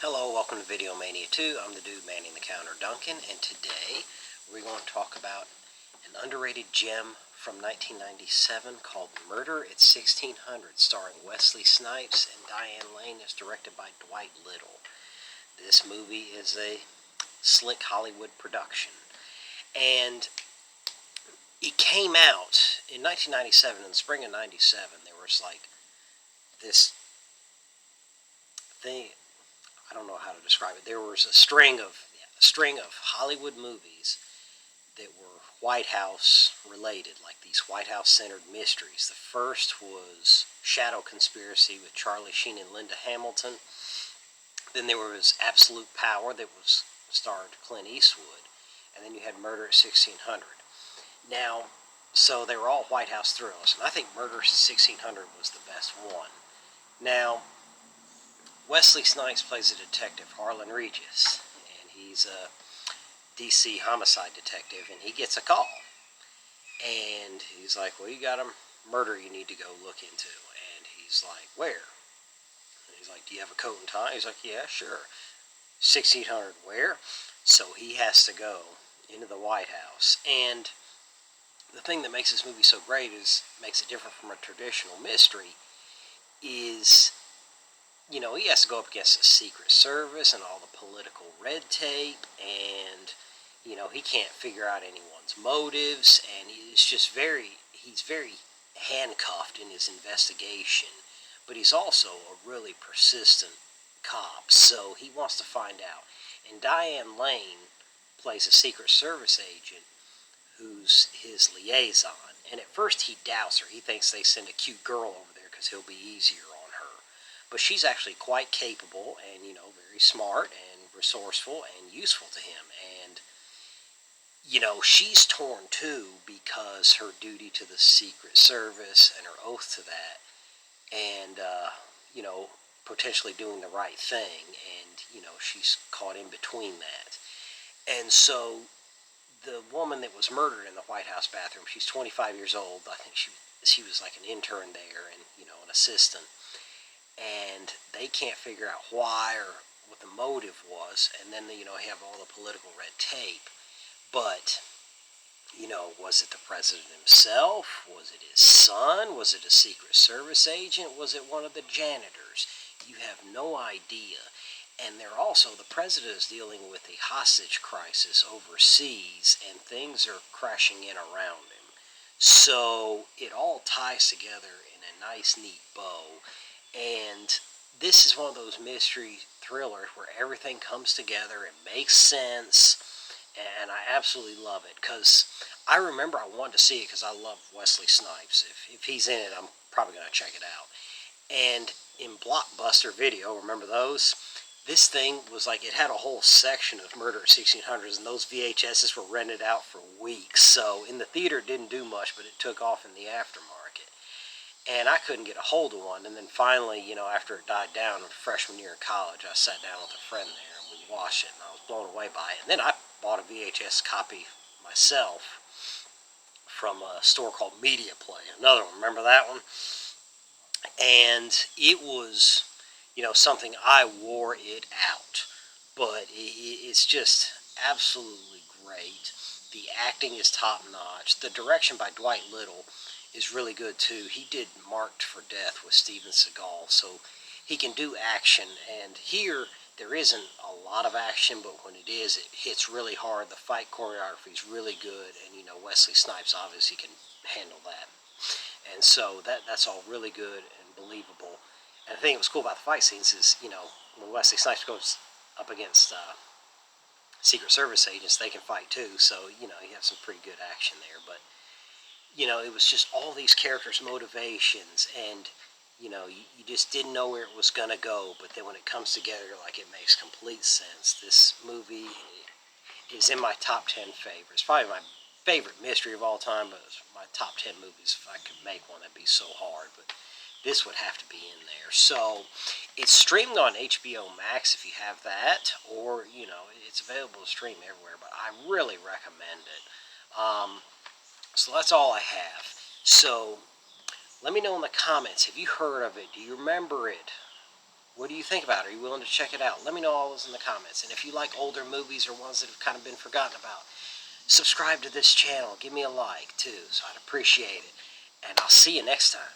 Hello, welcome to Video Mania 2. I'm the dude manning the counter, Duncan, and today we're going to talk about an underrated gem from 1997 called Murder at 1600, starring Wesley Snipes and Diane Lane. It's directed by Dwight Little. This movie is a slick Hollywood production, and it came out in 1997, in the spring of 97. There was like this thing, I don't know how to describe it. There was a string of Hollywood movies that were White House related, like these White House centered mysteries. The first was Shadow Conspiracy with Charlie Sheen and Linda Hamilton. Then there was Absolute Power that was starred Clint Eastwood, and then you had Murder at 1600. Now, so they were all White House thrillers, and I think Murder at 1600 was the best one. Now, Wesley Snipes plays a detective, Harlan Regis, and he's a DC homicide detective, and he gets a call. And he's like, well, you got a murder you need to go look into. And he's like, where? And he's like, do you have a coat and tie? He's like, yeah, sure. 1600 where? So he has to go into the White House. And the thing that makes this movie so great makes it different from a traditional mystery is, he has to go up against the Secret Service and all the political red tape, and, he can't figure out anyone's motives, and he's very handcuffed in his investigation, but he's also a really persistent cop, so he wants to find out. And Diane Lane plays a Secret Service agent who's his liaison, and at first he doubts her. He thinks they send a cute girl over there because he'll be easier on her. But she's actually quite capable and, very smart and resourceful and useful to him. And, she's torn too because her duty to the Secret Service and her oath to that and, potentially doing the right thing. And, she's caught in between that. And so the woman that was murdered in the White House bathroom, she's 25 years old. I think she was like an intern there and, an assistant. And they can't figure out why or what the motive was. And then, have all the political red tape. But, was it the president himself? Was it his son? Was it a Secret Service agent? Was it one of the janitors? You have no idea. And the president is dealing with a hostage crisis overseas, and things are crashing in around him. So it all ties together in a nice, neat bow. And this is one of those mystery thrillers where everything comes together, it makes sense, and I absolutely love it. Because I remember I wanted to see it because I love Wesley Snipes. If he's in it, I'm probably going to check it out. And in Blockbuster Video, remember those? This thing was like, it had a whole section of Murder at 1600s, and those VHSs were rented out for weeks. So in the theater, it didn't do much, but it took off in the aftermarket. And I couldn't get a hold of one. And then finally, after it died down in freshman year of college, I sat down with a friend there, and we watched it, and I was blown away by it. And then I bought a VHS copy myself from a store called Media Play. Another one, remember that one? And it was, something I wore it out. But it's just absolutely great. The acting is top notch. The direction by Dwight Little is really good too. He did Marked for Death with Steven Seagal, so he can do action. And here, there isn't a lot of action, but when it is, it hits really hard. The fight choreography is really good, and Wesley Snipes obviously can handle that. And so that's all really good and believable. And the thing that was cool about the fight scenes is, when Wesley Snipes goes up against Secret Service agents, they can fight too. So, you have some pretty good action there. But, it was just all these characters' motivations, and, you just didn't know where it was going to go. But then when it comes together, like, it makes complete sense. This movie is in my top 10 favorites. Probably my favorite mystery of all time, but it's my top 10 movies. If I could make one, that'd be so hard. But this would have to be in there. So it's streamed on HBO Max if you have that, or, it's available to stream everywhere, but I really recommend it. So that's all I have. So let me know in the comments, have you heard of it? Do you remember it? What do you think about it? Are you willing to check it out? Let me know all those in the comments. And if you like older movies or ones that have kind of been forgotten about, subscribe to this channel. Give me a like, too, so I'd appreciate it. And I'll see you next time.